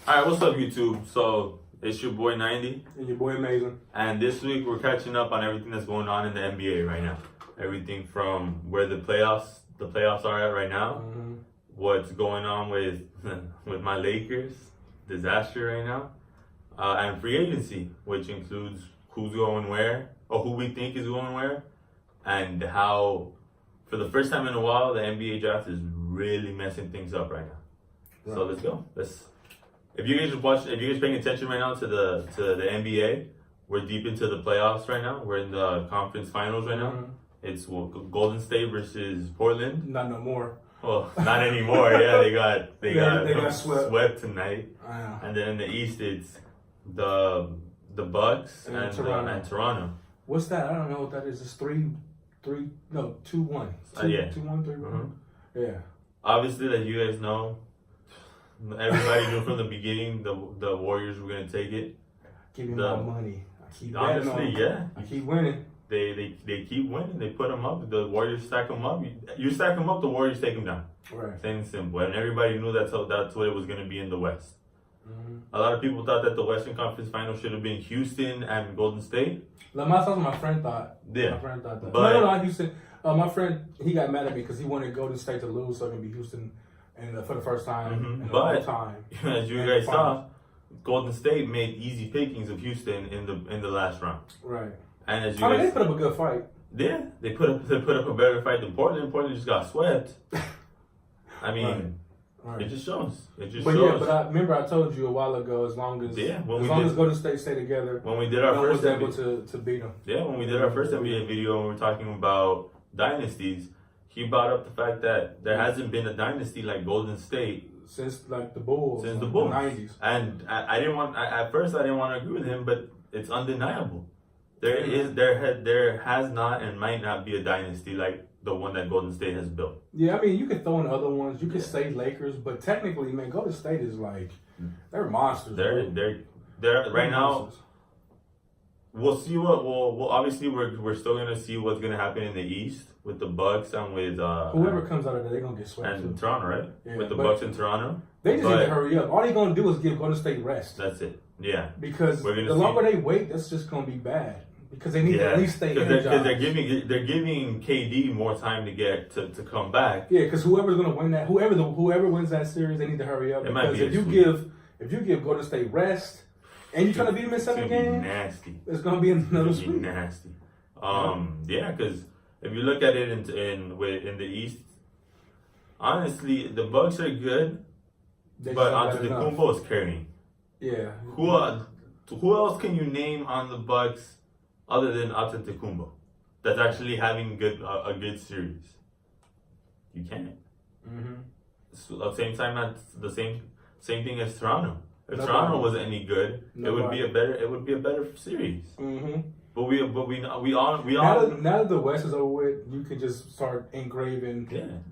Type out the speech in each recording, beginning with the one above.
Alright, what's up YouTube? So, it's your boy 90. And your boy Amazing. And this week we're catching up on everything that's going on in the NBA right now. Everything from where the playoffs are at right now, what's going on with with my Lakers, disaster right now, and free agency, which includes who's going where, or who we think is going where, and how, for the first time in a while, the NBA draft is really messing things up right now. Right. So let's go. If you guys paying attention right now to the NBA, we're deep into the playoffs right now. We're in the conference finals right now. It's Golden State versus Portland. Not no more. Well, not anymore. Yeah, they got swept tonight. And then in the East, it's the Bucks and Toronto. What's that? I don't know what that is. It's 2-1. 2-1, 3-1. Yeah. Obviously, that you guys know. Everybody knew from the beginning the Warriors were gonna take it. Give me more money. I keep honestly, yeah. I keep winning. They keep winning. They put them up. The Warriors stack them up. You stack them up, the Warriors take them down. Right. Plain and simple. And everybody knew that's what it was gonna be in the West. A lot of people thought that the Western Conference Final should have been Houston and Golden State. My friend thought. Yeah. My friend thought that. But, no, Houston. My friend, he got mad at me because he wanted Golden State to lose so it can be Houston. And for the first time in a long time. As you guys saw, Golden State made easy pickings of Houston in the last round. Right. And as they put up a good fight. Yeah, they put up a better fight than Portland. Portland just got swept. I mean, It just shows. But I remember I told you a while ago, as long as Golden State stay together, when we did our first, was able to beat them. Yeah, when we did our first NBA video and we were talking about dynasties. He brought up the fact that there hasn't been a dynasty like Golden State since like the Bulls, since the Bulls, 90s. And at first I didn't want to agree with him, but it's undeniable. There has not and might not be a dynasty like the one that Golden State has built. Yeah, I mean you could throw in other ones. You could say Lakers, but technically, man, Golden State is like they're monsters. They're right now. We'll see well obviously we're still gonna see what's gonna happen in the East with the Bucks and with whoever comes out of there, they're gonna get swept. And too. Toronto, right? Yeah, with the Bucks and Toronto. They just need to hurry up. All they're gonna do is give Golden State rest. That's it. Yeah. Because the longer they wait, that's just gonna be bad. Because they need to at least stay energized. Because they're giving KD more time to get to come back. Yeah, because whoever's gonna win that, whoever wins that series, they need to hurry up. Because if you give Golden State rest. And you're trying to beat them in 7 games? Nasty. It's going to be another sweep. Nasty. Yeah, because if you look at it in the East, honestly, the Bucks are good, but Antetokounmpo is carrying. Yeah. Who else can you name on the Bucks other than Antetokounmpo that's actually having a good series? You can't. So at the same time, the same thing as Toronto. If Toronto wasn't any good, it would be a better series. But we all now that the West is over with, you can just start engraving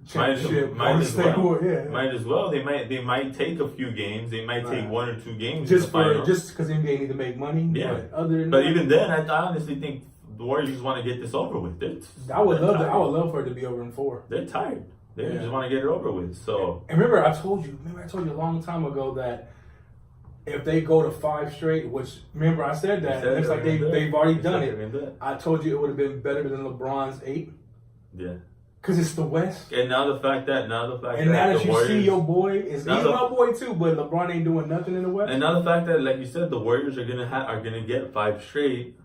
championship. Might as well. They might take a few games. They might take 1 or 2 games just because the NBA need to make money. Yeah. But even then, I honestly think the Warriors just want to get this over with. I would love for it to be over in 4. They're tired. They just want to get it over with. So and remember, I told you a long time ago that. If they go to 5 straight, which remember I said that, it looks like they've already done it. I told you it would have been better than LeBron's 8. Yeah. Because it's the West. And now the fact that you Warriors, see your boy, he's my boy too, but LeBron ain't doing nothing in the West. And now the fact that, like you said, the Warriors are gonna get 5 straight.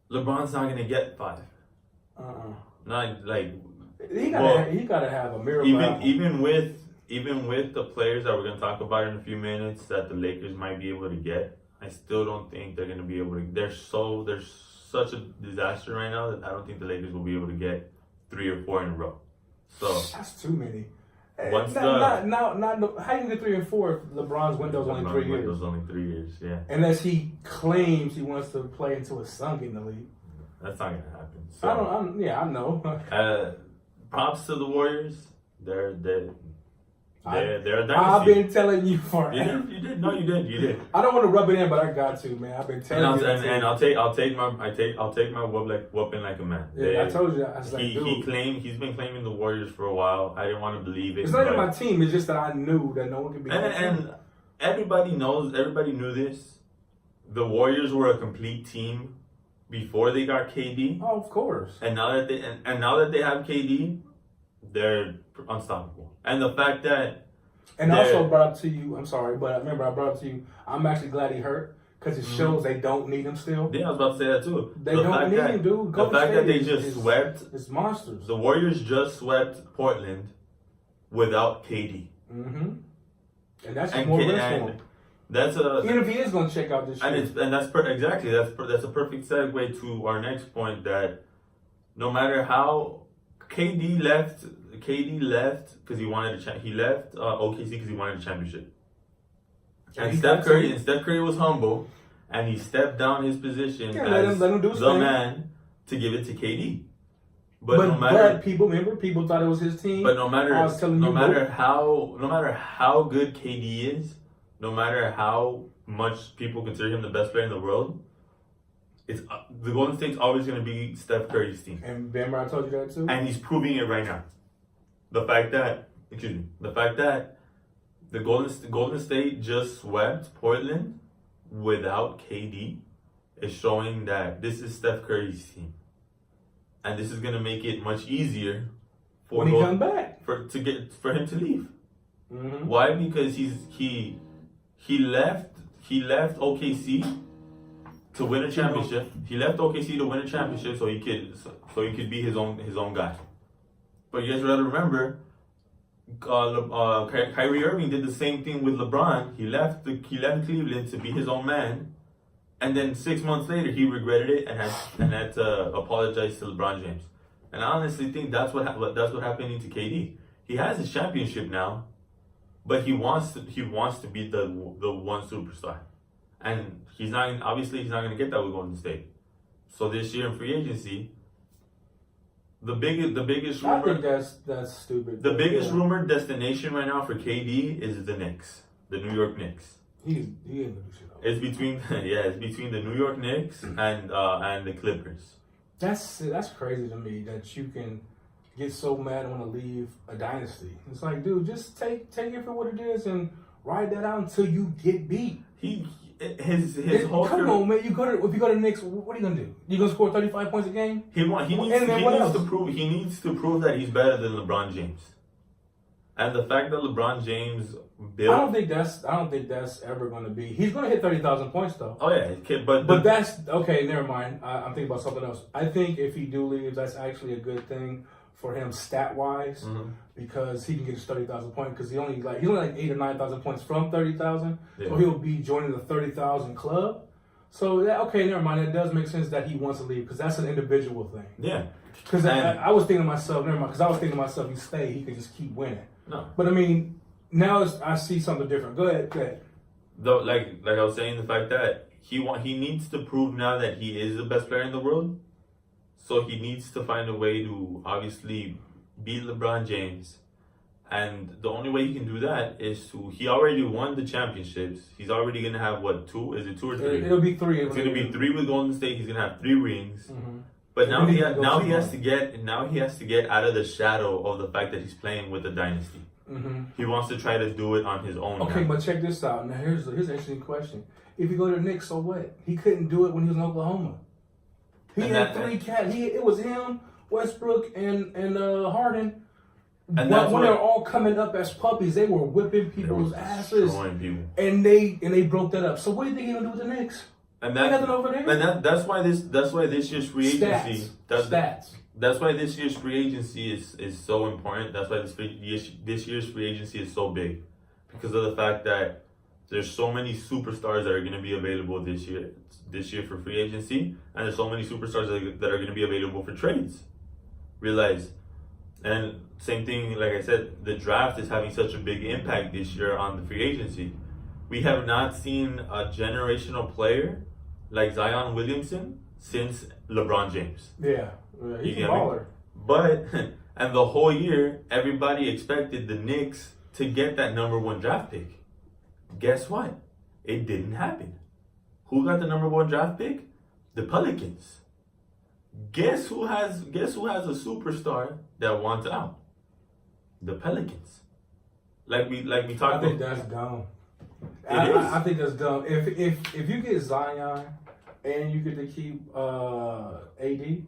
LeBron's not gonna get 5. Not like he gotta have a miracle. Even with the players that we're going to talk about in a few minutes that the Lakers might be able to get, I still don't think they're going to be able to. There's such a disaster right now that I don't think the Lakers will be able to get 3 or 4 in a row. So that's too many. How you get 3 and 4 if LeBron's window's only 3 years? Window's only 3 years, yeah. Unless he claims he wants to play until his son get in the league. That's not going to happen. So, I know. Props to the Warriors. They're a dynasty. I've been telling you for You did. No, you did. I don't want to rub it in, but I got to, man. I've been telling you. And I'll take my whooping like a man. Yeah, I told you. I was he's been claiming the Warriors for a while. I didn't want to believe it. It's not even my team. It's just that I knew that no one could be. And everybody knew this. The Warriors were a complete team before they got KD. Oh, of course. And now that they have KD, they're unstoppable. And the fact that I also brought up to you, I'm sorry, but remember I brought up to you, I'm actually glad he hurt because it shows they don't need him still. Yeah, I was about to say that too. They don't need him, dude. The fact that they just swept. It's monsters. The Warriors just swept Portland without KD. Mm-hmm. And that's more risk for him. That's even if he is going to check out this year. And that's exactly that's a perfect segue to our next point, that no matter how KD left because he wanted he left OKC because he wanted a championship. And Steph Curry was humble, and he stepped down his position as let him do his the thing. man to give it to KD. But people thought it was his team. But no matter how good KD is, no matter how much people consider him the best player in the world, it's the Golden State's always going to be Steph Curry's team. And remember, I told you that too. And he's proving it right now. The fact that the Golden State just swept Portland without KD is showing that this is Steph Curry's team, and this is going to make it much easier for when he comes back for him to leave. Mm-hmm. Why? Because he left OKC to win a championship. He left OKC to win a championship so he could be his own guy. But you guys gotta remember, Kyrie Irving did the same thing with LeBron. He left Cleveland to be his own man, and then 6 months later he regretted it and had to apologize to LeBron James. And I honestly think that's what happening to KD. He has his championship now, but he wants to be the one superstar, and he's not going to get that with Golden State. So this year in free agency, the biggest rumor, I think that's stupid. The biggest rumored destination right now for KD is the Knicks, the New York Knicks. He ain't gonna do shit. It's between the New York Knicks and the Clippers. That's crazy to me that you can get so mad and want to leave a dynasty. It's like, dude, just take it for what it is and ride that out until you get beat. His whole come on, man. If you go to the Knicks, what are you gonna do? You gonna score 35 points a game? He needs to prove that he's better than LeBron James. And the fact that LeBron James built, I don't think that's ever gonna be. He's gonna hit 30,000 points though. Oh yeah, but that's okay. Never mind. I'm thinking about something else. I think if he do leave, that's actually a good thing for him stat wise, because he can get his 30,000 points, because he's only like 8,000 or 9,000 points from 30,000, so he'll be joining the 30,000 club. So never mind. It does make sense that he wants to leave, because that's an individual thing. Yeah. Because I was thinking to myself, never mind. Because I was thinking to myself, he stay, he could just keep winning. No. But I mean, now I see something different. Go ahead. Though, like I was saying, the fact that he needs to prove now that he is the best player in the world. So he needs to find a way to obviously beat LeBron James. And the only way he can do that is he already won the championships. He's already going to have, what, 2? Is it 2 or 3? It'll be 3. It's going to be 3 with Golden State. He's going to have 3 rings. Mm-hmm. But now he has to get out of the shadow of the fact that he's playing with a dynasty. Mm-hmm. He wants to try to do it on his own. Okay, but check this out. Now here's an interesting question. If you go to the Knicks, so what? He couldn't do it when he was in Oklahoma. He had 3 cats. It was him, Westbrook, and Harden. And when they were all coming up as puppies, they were whipping people's asses, people. and they broke that up. So what do you think he's gonna do with the Knicks? And nothing over there. And that's why this year's free agency. Stats. That's why this year's free agency is so important. That's why this year's free agency is so big, because of the fact that there's so many superstars that are going to be available this year for free agency, and there's so many superstars that are going to be available for trades. Realize, and same thing, like I said, the draft is having such a big impact this year on the free agency. We have not seen a generational player like Zion Williamson since LeBron James. Yeah, he's a baller. But, and the whole year, everybody expected the Knicks to get that number 1 draft pick. Guess what? It didn't happen. Who got the number 1 draft pick? The Pelicans. Guess who has a superstar that wants out? The Pelicans. Like we talked about. I think that's dumb. I think that's dumb. If you get Zion and you get to keep AD,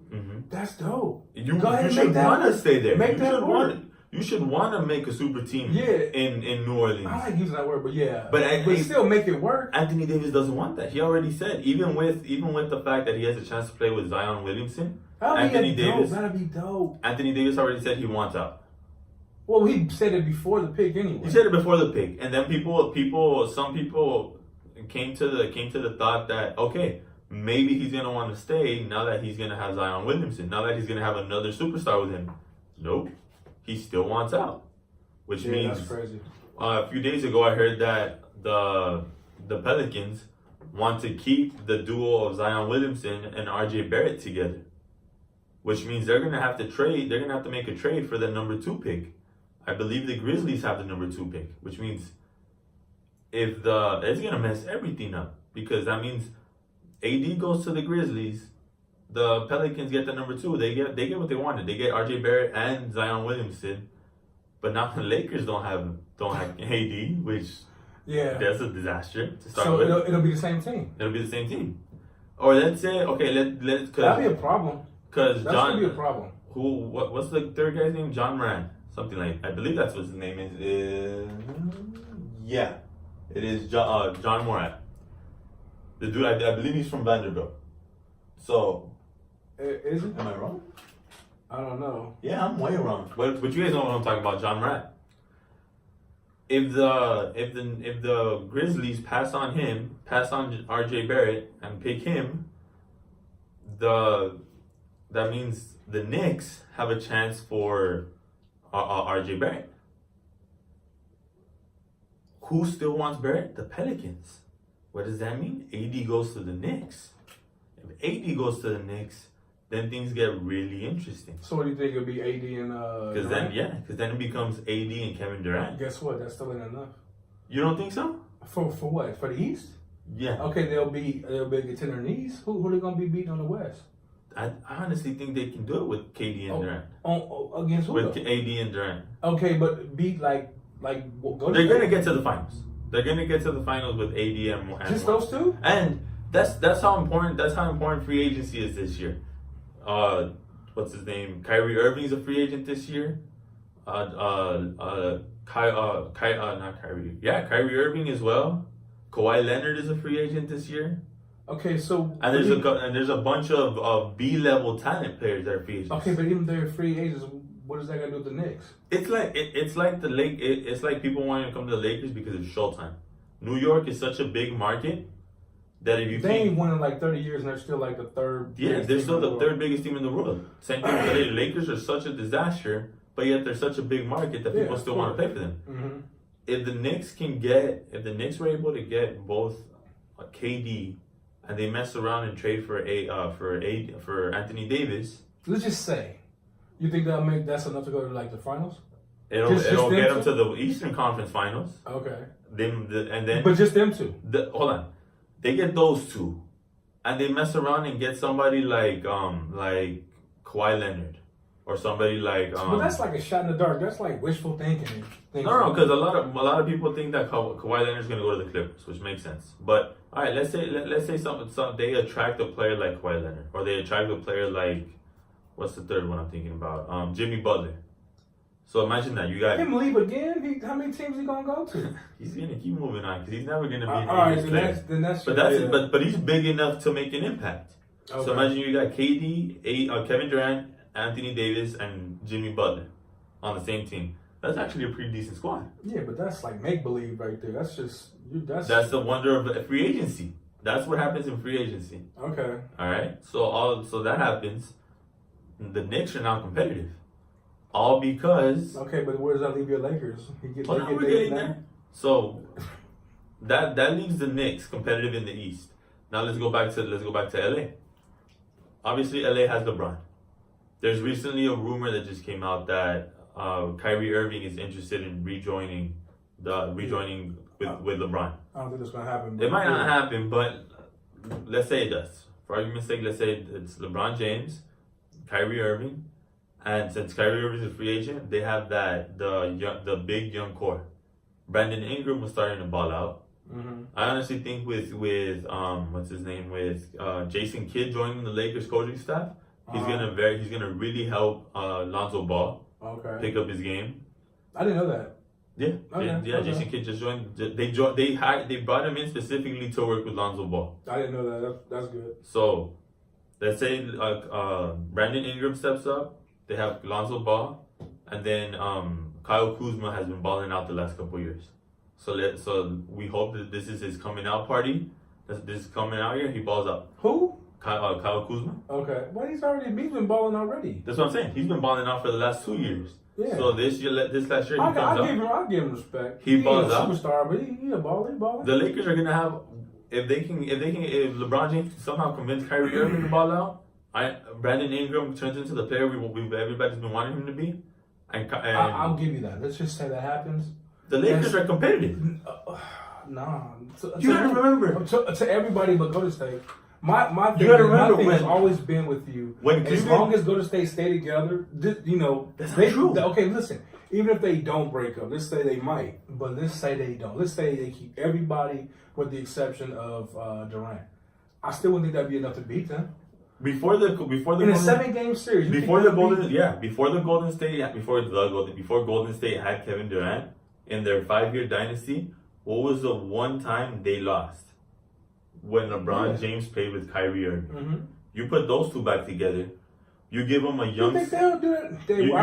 that's dope. You should want to stay there. Make that work. You should want to make a super team in New Orleans. I like using that word, but yeah. But still make it work. Anthony Davis doesn't want that. He already said, even with the fact that he has a chance to play with Zion Williamson, Anthony Davis already said he wants out. Well, he said it before the pick anyway. He said it before the pick, and then some people came to the thought that, okay, maybe he's gonna want to stay now that he's gonna have Zion Williamson, now that he's gonna have another superstar with him. Nope, he still wants out, which means that's crazy. A few days ago I heard that the Pelicans want to keep the duo of Zion Williamson and RJ Barrett together, which means they're gonna have to trade. They're gonna have to make a trade for the number 2 pick. I believe the Grizzlies have the number 2 pick, which means it's gonna mess everything up, because that means AD goes to the Grizzlies, the Pelicans get the number 2. They get what they wanted. They get RJ Barrett and Zion Williamson, but now the Lakers don't have AD, which that's a disaster to start with. So it'll be the same team. It'll be the same team. Or let's say let's that'll be a problem. Because that's gonna be a problem. What's the third guy's name? John Moran. Something like, I believe that's what his name is. Yeah, it is John Moran. The dude, I believe he's from Vanderbilt. So, is it? Am I wrong? I don't know. Yeah, I'm way wrong. But you guys know what I'm talking about, John Moran. If the Grizzlies pass on RJ Barrett and pick him, that means the Knicks have a chance for RJ Barrett. Who still wants Barrett? The Pelicans. What does that mean? AD goes to the Knicks. If AD goes to the Knicks, then things get really interesting. So what do you think it'll be, AD and Because then it becomes AD and Kevin Durant. Guess what? That's still ain't enough. You don't think so? For what? For the East? Yeah. Okay, they'll be a contender in the East. Who they gonna be beating on the West? I honestly think they can do it with KD and Durant. Against who? With AD and Durant. Okay, but beat go to. They're gonna get to the finals. They're gonna get to the finals with AD and just those two. And that's how important free agency is this year. What's his name? Kyrie Irving's a free agent this year. Not Kyrie. Yeah, Kyrie Irving as well. Kawhi Leonard is a free agent this year. Okay, so there's a bunch of B-level talent players that are free agents. Okay, but even they're free agents, what does that got to do with the Knicks? It's like people wanting to come to the Lakers because it's Showtime. New York is such a big market that if you they ain't won in like 30 years and they're still like the third. Yeah, they're still the third biggest team in the world. Same thing with the Lakers are such a disaster, but yet they're such a big market that people still want to play for them. Mm-hmm. If the Knicks were able to get both KD and they mess around and trade for Anthony Davis, let's just say, you think that's enough to go to like the finals? It'll get them to the Eastern Conference Finals. Okay. But just them two. Hold on, they get those two, and they mess around and get somebody like Kawhi Leonard, or somebody like. But that's like a shot in the dark. That's like wishful thinking. No, because a lot of people think that Kawhi Leonard's going to go to the Clippers, which makes sense. But all right, let's say some they attract a player like Kawhi Leonard, or they attract a player like, what's the third one I'm thinking about? Jimmy Butler. So imagine that you got him leave again. How many teams he gonna go to? He's gonna keep moving on because he's never gonna be. All right, then that's. But he's big enough to make an impact. Okay. So imagine you got KD, Kevin Durant, Anthony Davis, and Jimmy Butler on the same team. That's actually a pretty decent squad. Yeah, but that's like make believe right there. That's just That's the wonder of free agency. That's what happens in free agency. Okay. All right. So that happens. The Knicks are now competitive. All because. Okay, but where does that leave your Lakers? We're getting there. So that leaves the Knicks competitive in the East. Now let's go back to LA. Obviously, LA has LeBron. There's recently a rumor that just came out that Kyrie Irving is interested in rejoining with LeBron. I don't think that's gonna happen. It might not happen, but let's say it does. For argument's sake, let's say it's LeBron James, Kyrie Irving. And since Kyrie Irving is a free agent, they have the big young core. Brandon Ingram was starting to ball out. I honestly think with what's his name, with Jason Kidd joining the Lakers coaching staff, he's gonna really help Lonzo Ball pick up his game. I didn't know that. Yeah, Jason Kidd just joined. They brought him in specifically to work with Lonzo Ball. I didn't know that. That's good. So, let's say Brandon Ingram steps up. They have Lonzo Ball, and then Kyle Kuzma has been balling out the last couple years. So we hope that this is his coming out party. This is coming out year. He balls out. Who? Kyle Kuzma. Okay, well he's been balling already. That's what I'm saying. He's been balling out for the last 2 years. Yeah. So this last year, I'll give him respect. He balls out. Superstar, but he a baller. He balling. The Lakers are gonna have if LeBron James can somehow convince Kyrie Irving to ball out. Brandon Ingram turns into the player everybody's been wanting him to be. And I'll give you that. Let's just say that happens. The Lakers are competitive. Nah. You gotta remember. To everybody but Golden State. My thing has always been with you. As long as Golden State stay together, that's true. Okay, listen. Even if they don't break up, let's say they might, but let's say they don't. Let's say they keep everybody with the exception of Durant. I still wouldn't think that'd be enough to beat them. Before the in a 7-game series. Before Golden State had Kevin Durant in their 5-year dynasty, what was the one time they lost? When LeBron James played with Kyrie Irving. Mm-hmm. You put those two back together, you give them a young. You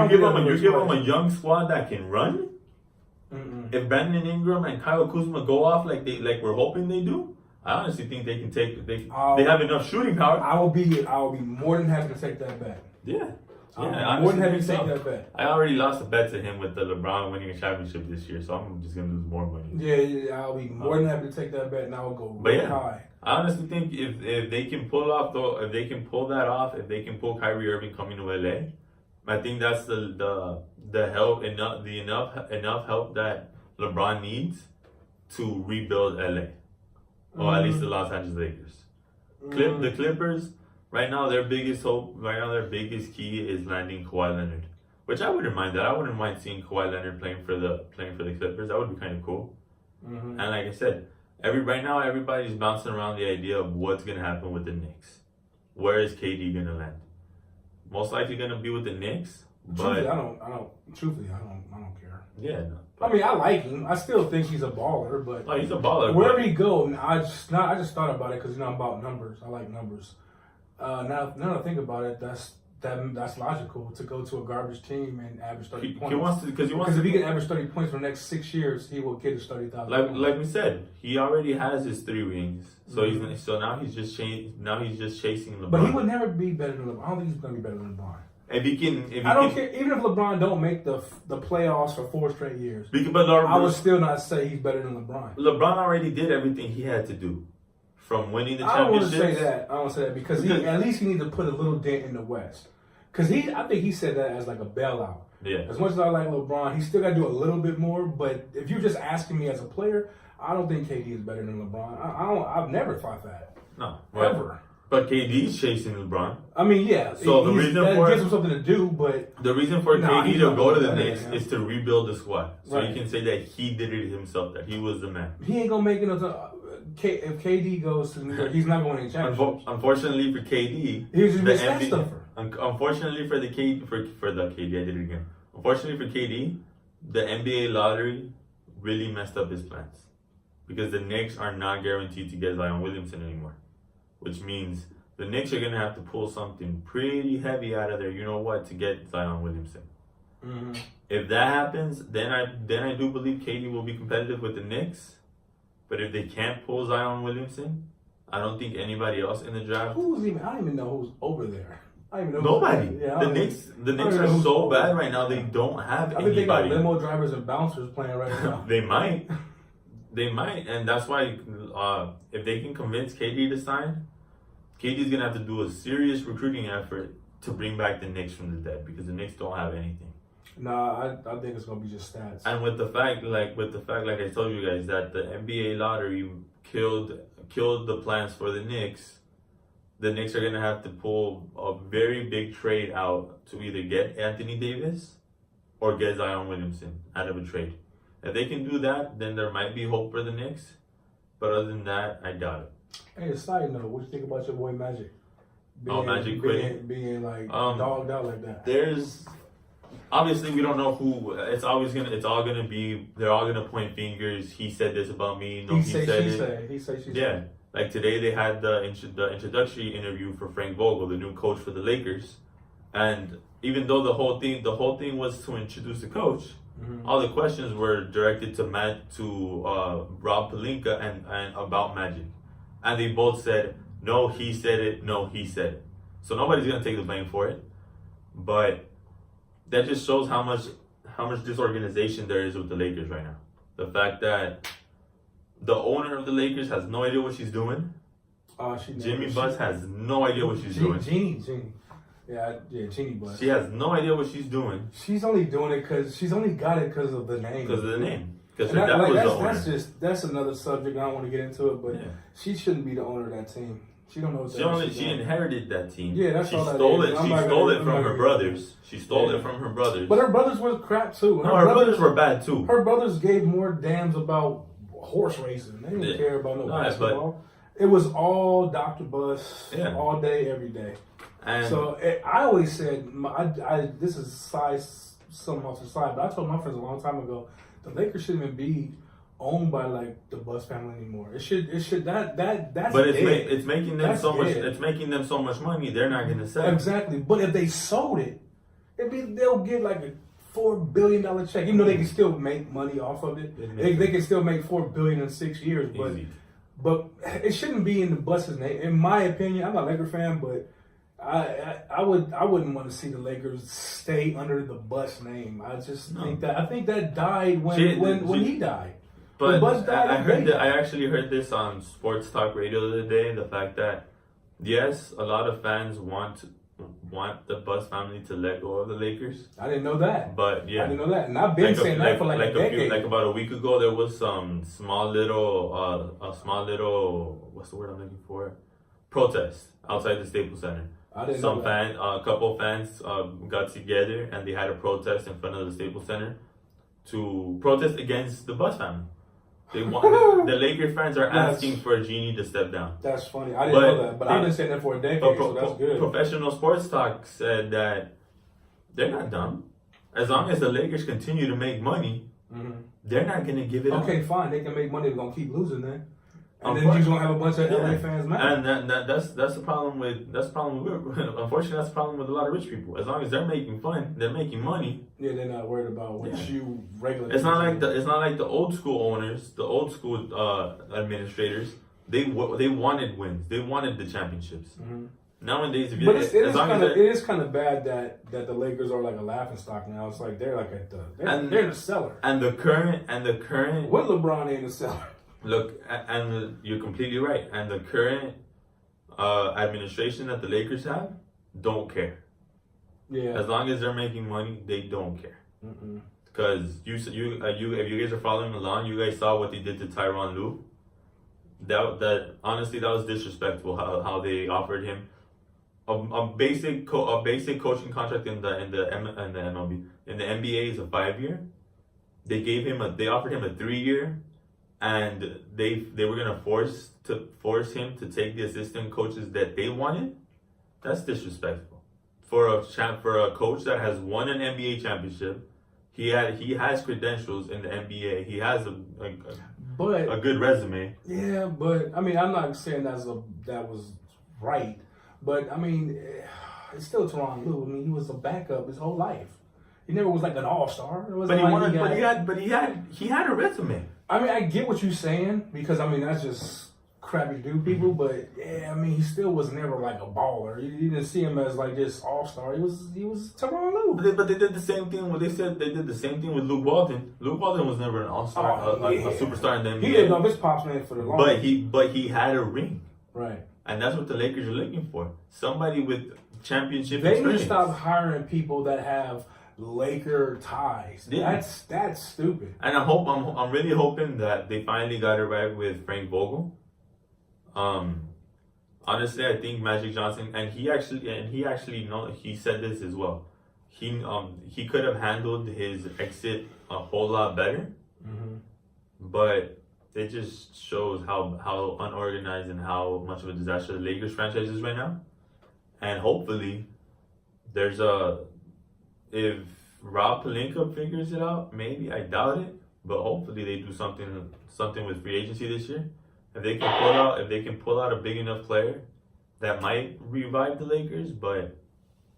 give them a young squad that can run. Mm-mm. If Brandon Ingram and Kyle Kuzma go off like we're hoping they do, I honestly think they can take. They have enough shooting power. I will be more than happy to take that bet. Yeah. I'm more than happy to take that bet. I already lost a bet to him with the LeBron winning a championship this year, so I'm just gonna lose more money. Yeah, I'll be more than happy to take that bet, and I'll go high. I honestly think if they can pull Kyrie Irving coming to LA, I think that's the help enough help that LeBron needs to rebuild LA, or at least the Los Angeles Lakers. The Clippers. Right now, their biggest key is landing Kawhi Leonard, which I wouldn't mind that. I wouldn't mind seeing Kawhi Leonard playing for the Clippers. That would be kind of cool. Mm-hmm. And like I said, right now everybody's bouncing around the idea of what's gonna happen with the Knicks. Where is KD gonna land? Most likely gonna be with the Knicks. But truthfully, I don't care. Yeah. No, I mean, I like him. I still think he's a baller, but he's a baller. Wherever he go, I just thought about it because I'm about numbers. I like numbers. Now that I think about it, that's logical to go to a garbage team and average 30 points. Because if he can average 30 points for the next 6 years, he will get his 30,000. Like we said, he already has his 3 rings, so now he's just chasing LeBron. But he would never be better than LeBron. I don't think he's going to be better than LeBron. I don't care. Even if LeBron don't make the playoffs for 4 straight years, I would still not say he's better than LeBron. LeBron already did everything he had to do. From winning the championships. I don't want to say that because at least he needs to put a little dent in the West. Because I think he said that as like a bailout. Yeah. As much as I like LeBron, he still got to do a little bit more. But if you're just asking me as a player, I don't think KD is better than LeBron. I've never thought that. No. Ever. But KD's chasing LeBron. I mean, yeah. So the reason that gives him something to do, but the reason for KD to go to the Knicks is to rebuild the squad. So you can say that he did it himself, that he was the man. He ain't gonna make it if KD goes to New York, he's not going to championship. Unfortunately for KD, he's just a stat stuffer. Unfortunately for the KD, I did it again. Unfortunately for KD, the NBA lottery really messed up his plans because the Knicks are not guaranteed to get Zion Williamson anymore, which means the Knicks are gonna have to pull something pretty heavy out of there. You know what, to get Zion Williamson. Mm-hmm. If that happens, then I do believe KD will be competitive with the Knicks. But if they can't pull Zion Williamson, I don't think anybody else in the draft. I don't even know who's over there. I don't even know. Nobody. The Knicks are so bad right now. They don't have anybody. I think they got limo drivers and bouncers playing right now. They might, and that's why if they can convince KD to sign, KD's gonna have to do a serious recruiting effort to bring back the Knicks from the dead because the Knicks don't have anything. Nah, I think it's gonna be just stats. And with the fact, like I told you guys, that the NBA lottery killed the plans for the Knicks are gonna have to pull a very big trade out to either get Anthony Davis or get Zion Williamson out of a trade. If they can do that, then there might be hope for the Knicks. But other than that, I doubt it. Hey, a side note, what you think about your boy Magic? Magic quitting? Being like dogged out like that. There's obviously we don't know who. It's all gonna be. They're all gonna point fingers. He said this about me. No, he said it. He said she said. Yeah, like today they had the introductory interview for Frank Vogel, the new coach for the Lakers, and even though the whole thing was to introduce the coach, all the questions were directed to Rob Pelinka and about Magic, and they both said no. He said it. No, he said it. So nobody's gonna take the blame for it, but that just shows how much disorganization there is with the Lakers right now. The fact that the owner of the Lakers has no idea what she's doing. Jimmy Buss has no idea what she's doing. Jeannie. Yeah, Jeannie Buss. She has no idea what she's doing. She's only doing it because she's only got it because of the name. Because of the name. Because her dad was the owner. That's another subject. I don't want to get into it, but she shouldn't be the owner of that team. She don't know what she inherited that team. Yeah, that's she all that stole is. it. She stole it from her brothers. She stole it from her brothers. But her brothers were crap too. Her brothers were bad too. Her brothers gave more damns about horse racing. They didn't care about no basketball. It was all Dr. Buss all day, every day. And so I always said, this is something off the side, but I told my friends a long time ago, the Lakers shouldn't even be owned by like the Buss family anymore. It should that's. But it's making them so much. It's making them so much money. They're not going to sell. Exactly. But if they sold it, they'll get like a $4 billion check. Even though they can still make money off of it, they can still make $4 billion in 6 years. But it shouldn't be in the Buss's name. In my opinion, I'm not a Laker fan, but I wouldn't want to see the Lakers stay under the Buss name. I think that died when he died. But I actually heard this on Sports Talk Radio the other day. The fact that yes, a lot of fans want the Buss family to let go of the Lakers. I didn't know that. But yeah, I didn't know that, and I've been saying that for like a decade. Like about a week ago, there was some small little what's the word I'm looking for? Protest outside the Staples Center. I didn't know that. A couple of fans got together and they had a protest in front of the Staples Center to protest against the Buss family. They want the Lakers fans are asking for Jeannie to step down. That's funny. I didn't know that, but I've been saying that for a decade, so that's good. Professional Sports Talk said that they're not dumb. As long as the Lakers continue to make money, they're not going to give it up. Okay, fine. They can make money. They're going to keep losing then. And then you're going to have a bunch of LA fans mad. And that's the problem with unfortunately that's the problem with a lot of rich people. As long as they're making money. Yeah, they're not worried about what you regularly. It's not like the old school owners, the old school administrators. They wanted wins. They wanted the championships. Nowadays, it is kind of bad that the Lakers are like a laughing stock now. It's like they're like they're in the cellar. And the current with LeBron in the cellar. Look, and you're completely right. And the current administration that the Lakers have don't care. Yeah. As long as they're making money, they don't care. Because if you guys are following along, you guys saw what they did to Tyronn Lue. That honestly, that was disrespectful. How they offered him a basic coaching contract in the MLB. In the NBA is a 5-year. They offered him a 3-year. And they were gonna force him to take the assistant coaches that they wanted. That's disrespectful for a coach that has won an NBA championship. He has credentials in the NBA. He has a good resume. Yeah, but I mean, I'm not saying that was right. But I mean, it's still Tyronn Lue. I mean, he was a backup his whole life. He never was like an all-star. He had a resume. I mean, I get what you're saying because I mean that's just crappy dude people, but yeah, I mean he still was never like a baller. You didn't see him as like this all-star. He was Tyronn Lue. But they did the same thing. They did the same thing with Luke Walton. Luke Walton was never an all-star, a superstar in the NBA. He lived off his pop's name for the long. But he had a ring, right? And that's what the Lakers are looking for. Somebody with championship experience. They need to stop experience. hiring people that have Laker ties. Yeah. That's stupid. And I'm really hoping that they finally got it right with Frank Vogel. Honestly, I think Magic Johnson he said this as well. He could have handled his exit a whole lot better. But it just shows how unorganized and how much of a disaster the Lakers franchise is right now. And hopefully, if Rob Pelinka figures it out, maybe I doubt it, but hopefully they do something with free agency this year. If they can pull out a big enough player, that might revive the Lakers. But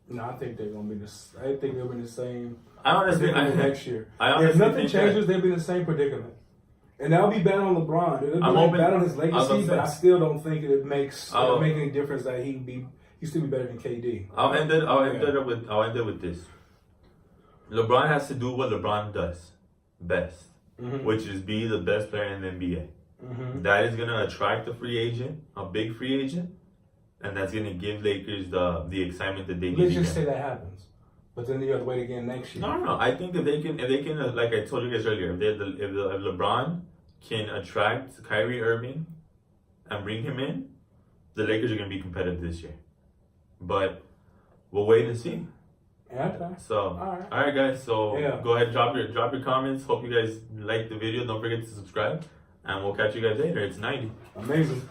no, I think they're gonna be I think they'll be in the same. I honestly next year. If nothing changes, they'll be in the same predicament. And that'll be bad on LeBron. It'll be bad on his legacy, but I still don't think it makes make any difference that he still be better than KD. I'll end it with this. LeBron has to do what LeBron does best, which is be the best player in the NBA. That is gonna attract a big free agent, and that's gonna give Lakers the excitement that they need. Let's just say that happens, but then you have to wait again next year. No. I think if they can, like I told you guys earlier, if LeBron can attract Kyrie Irving and bring him in, the Lakers are gonna be competitive this year. But we'll wait and see. Yeah, okay. So, all right, guys. So go ahead, drop your comments. Hope you guys liked the video. Don't forget to subscribe, and we'll catch you guys later. It's 90. Amazing.